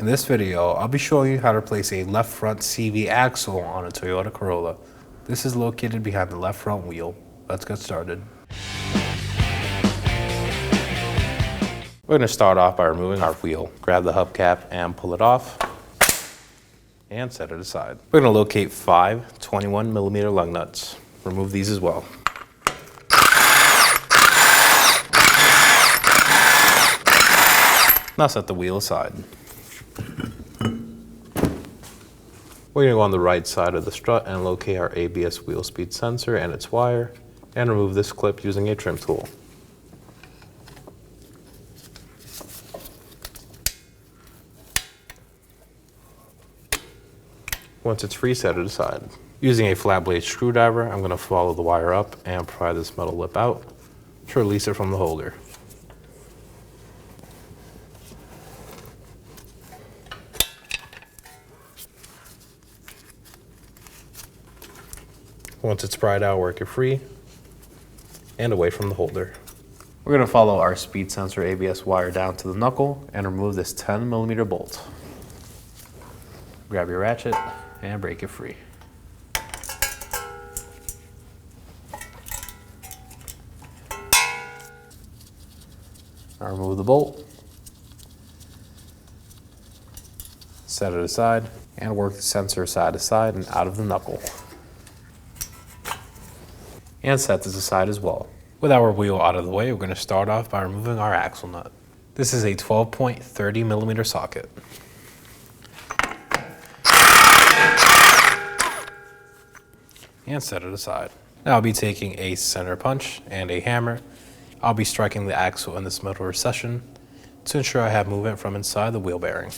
In this video, I'll be showing you how to place a left front CV axle on a Toyota Corolla. This is located behind the left front wheel. Let's get started. We're going to start off by removing our wheel. Grab the hubcap and pull it off and set it aside. We're going to locate 5 21mm lug nuts. Remove these as well. Now set the wheel aside. We're going to go on the right side of the strut and locate our ABS wheel speed sensor and its wire, and remove this clip using a trim tool. Once it's free, set it aside. Using a flat blade screwdriver, I'm going to follow the wire up and pry this metal lip out to release it from the holder. Once it's pried out, work it free and away from the holder. We're going to follow our speed sensor ABS wire down to the knuckle and remove this 10mm bolt. Grab your ratchet and break it free. Now remove the bolt, set it aside, and work the sensor side to side and out of the knuckle. And set this aside as well. With our wheel out of the way, we're going to start off by removing our axle nut. This is a 12.30mm socket. And set it aside. Now I'll be taking a center punch and a hammer. I'll be striking the axle in this middle recession to ensure I have movement from inside the wheel bearing.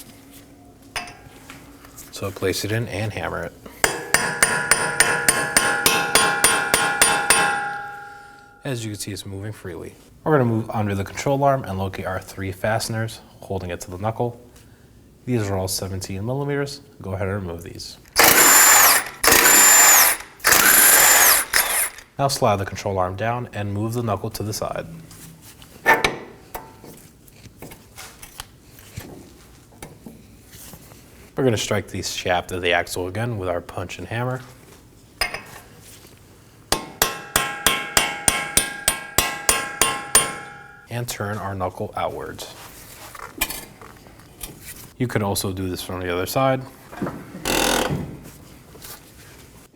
So place it in and hammer it. As you can see, it's moving freely. We're going to move under the control arm and locate our 3 fasteners, holding it to the knuckle. These are all 17mm. Go ahead and remove these. Now slide the control arm down and move the knuckle to the side. We're going to strike the shaft of the axle again with our punch and hammer. And turn our knuckle outwards. You could also do this from the other side.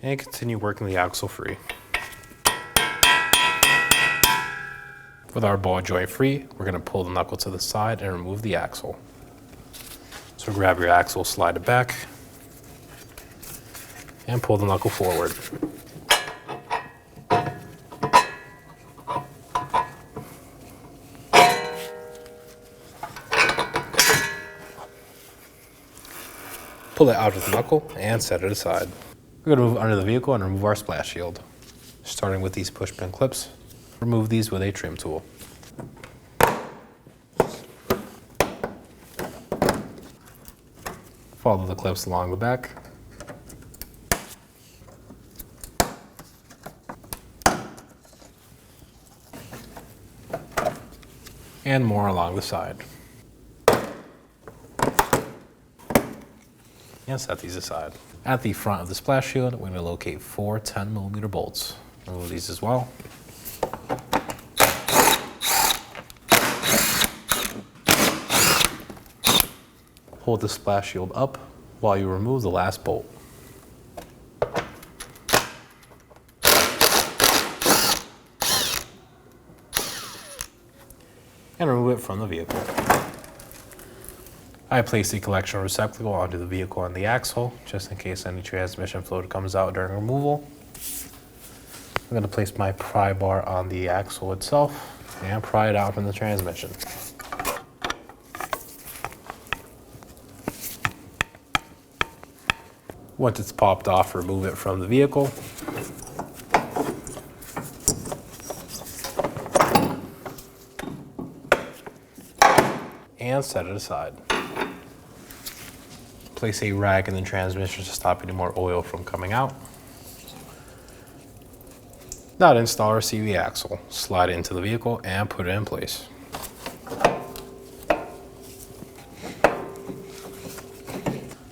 And continue working the axle free. With our ball joint free, we're going to pull the knuckle to the side and remove the axle. So grab your axle, slide it back, and pull the knuckle forward. Pull it out of the knuckle and set it aside. We're going to move under the vehicle and remove our splash shield. Starting with these push pin clips, remove these with a trim tool. Follow the clips along the back. And more along the side. And set these aside. At the front of the splash shield, we're going to locate 4 10mm bolts. Remove these as well. Hold the splash shield up while you remove the last bolt. And remove it from the vehicle. I place the collection receptacle onto the vehicle and the axle, just in case any transmission fluid comes out during removal. I'm going to place my pry bar on the axle itself and pry it out from the transmission. Once it's popped off, remove it from the vehicle. And set it aside. Place a rag in the transmission to stop any more oil from coming out. Now to install our CV axle. Slide it into the vehicle and put it in place.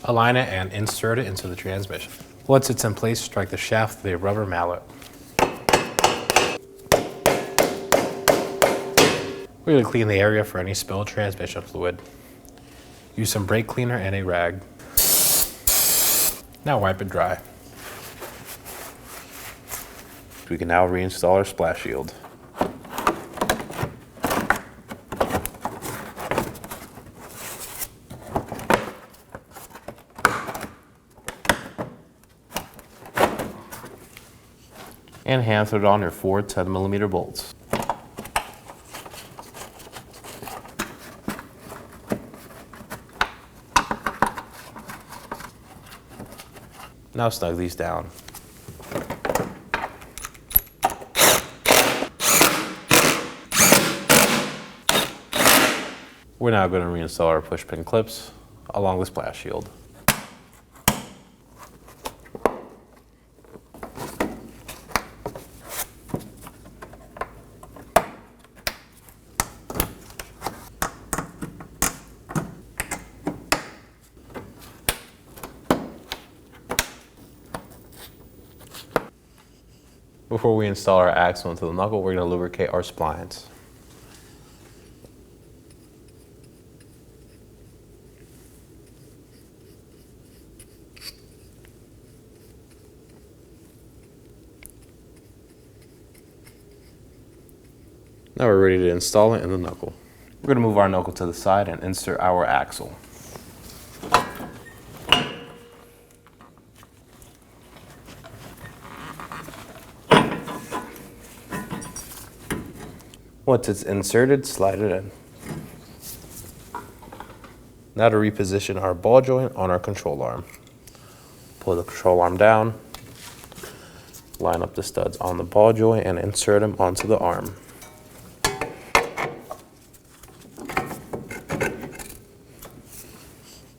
Align it and insert it into the transmission. Once it's in place, strike the shaft with a rubber mallet. We're going to clean the area for any spilled transmission fluid. Use some brake cleaner and a rag. Now wipe it dry. We can now reinstall our splash shield. And hand thread on your 4 10mm bolts. Now snug these down. We're now going to reinstall our push pin clips along the splash shield. Before we install our axle into the knuckle, we're going to lubricate our splines. Now we're ready to install it in the knuckle. We're going to move our knuckle to the side and insert our axle. Once it's inserted, slide it in. Now to reposition our ball joint on our control arm. Pull the control arm down, line up the studs on the ball joint and insert them onto the arm.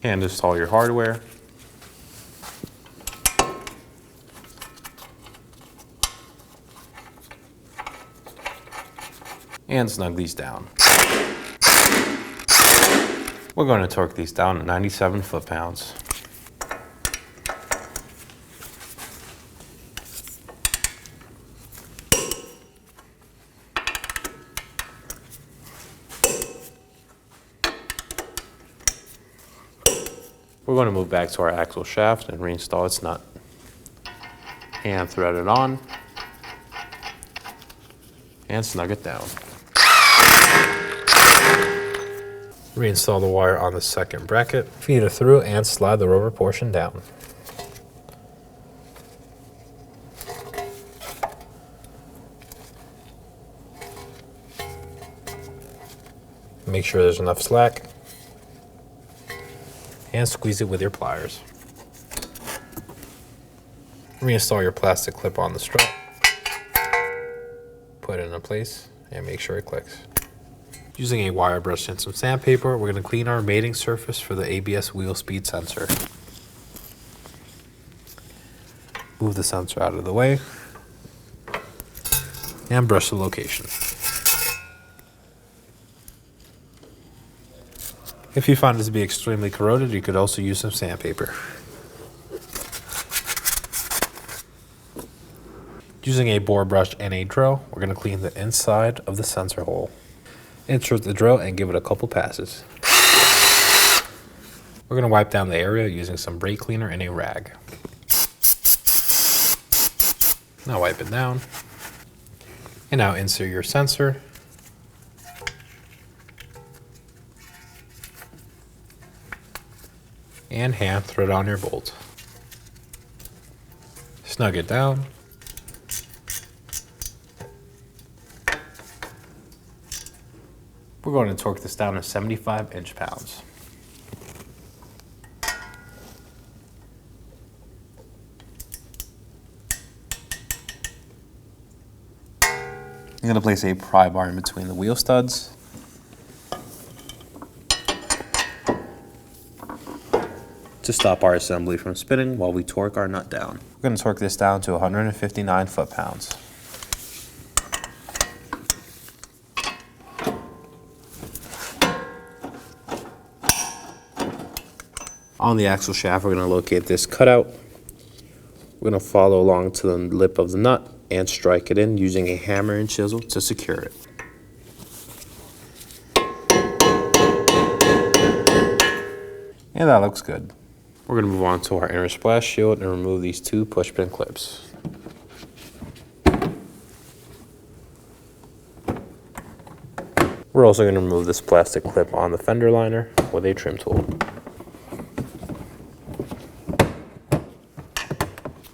And install your hardware. And snug these down. We're going to torque these down at 97 foot-pounds. We're going to move back to our axle shaft and reinstall its nut. Hand thread it on and snug it down. Reinstall the wire on the second bracket, feed it through and slide the rubber portion down. Make sure there's enough slack and squeeze it with your pliers. Reinstall your plastic clip on the strut, put it in place and make sure it clicks. Using a wire brush and some sandpaper, we're going to clean our mating surface for the ABS wheel speed sensor. Move the sensor out of the way and brush the location. If you find this to be extremely corroded, you could also use some sandpaper. Using a bore brush and a drill, we're going to clean the inside of the sensor hole. Insert the drill and give it a couple passes. We're going to wipe down the area using some brake cleaner and a rag. Now wipe it down. And now insert your sensor. And hand thread on your bolt. Snug it down. We're going to torque this down to 75 inch-pounds. I'm going to place a pry bar in between the wheel studs. To stop our assembly from spinning while we torque our nut down. We're going to torque this down to 159 foot-pounds. On the axle shaft, we're going to locate this cutout. We're going to follow along to the lip of the nut and strike it in using a hammer and chisel to secure it. And that looks good. We're going to move on to our inner splash shield and remove these two push pin clips. We're also going to remove this plastic clip on the fender liner with a trim tool.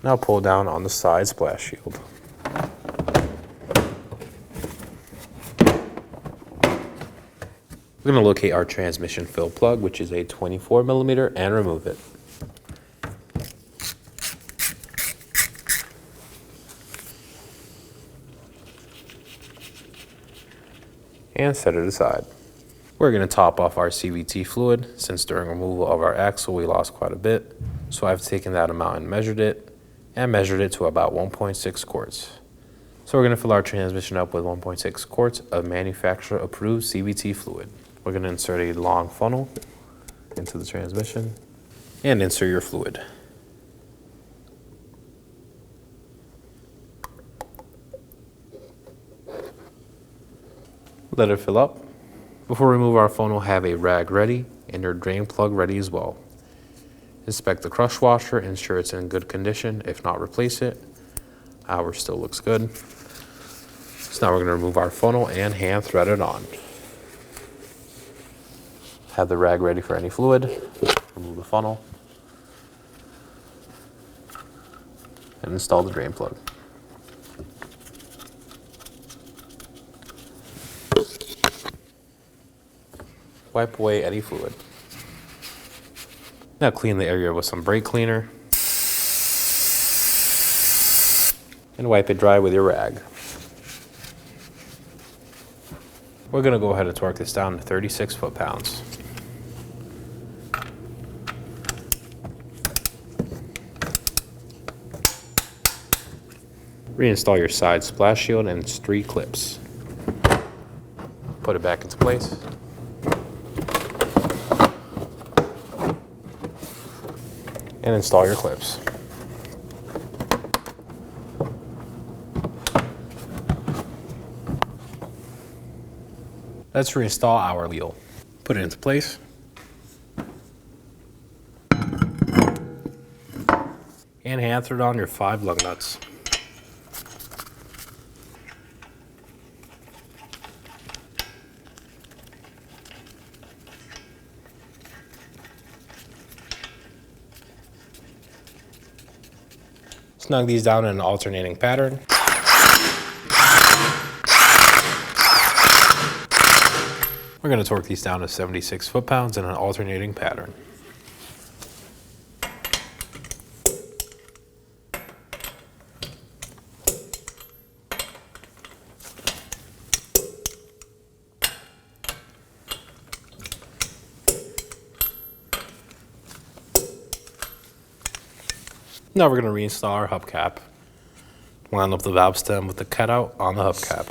Now pull down on the side splash shield. We're going to locate our transmission fill plug, which is a 24mm, and remove it. And set it aside. We're going to top off our CVT fluid, since during removal of our axle we lost quite a bit. So I've taken that amount and measured it to about 1.6 quarts. So we're going to fill our transmission up with 1.6 quarts of manufacturer approved CVT fluid. We're going to insert a long funnel into the transmission and insert your fluid. Let it fill up. Before we remove our funnel, have a rag ready and your drain plug ready as well. Inspect the crush washer, ensure it's in good condition. If not, replace it. Ours still looks good. So now we're going to remove our funnel and hand thread it on. Have the rag ready for any fluid. Remove the funnel. And install the drain plug. Wipe away any fluid. Now clean the area with some brake cleaner. And wipe it dry with your rag. We're going to go ahead and torque this down to 36 foot-pounds. Reinstall your side splash shield and its 3 clips. Put it back into place. And install your clips. Let's reinstall our wheel. Put it into place. And hand thread on your 5 lug nuts. Snug these down in an alternating pattern. We're going to torque these down to 76 foot-pounds in an alternating pattern. Now we're going to reinstall our hubcap. Line up the valve stem with the cutout on the hubcap.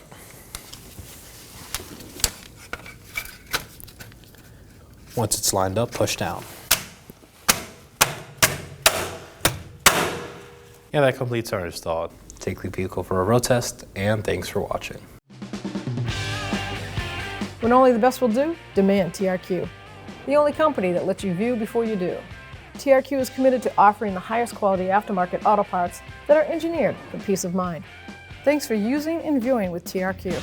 Once it's lined up, push down. Yeah, that completes our install. Take the vehicle for a road test, and thanks for watching. When only the best will do, demand TRQ. The only company that lets you view before you do. TRQ is committed to offering the highest quality aftermarket auto parts that are engineered for peace of mind. Thanks for using and viewing with TRQ.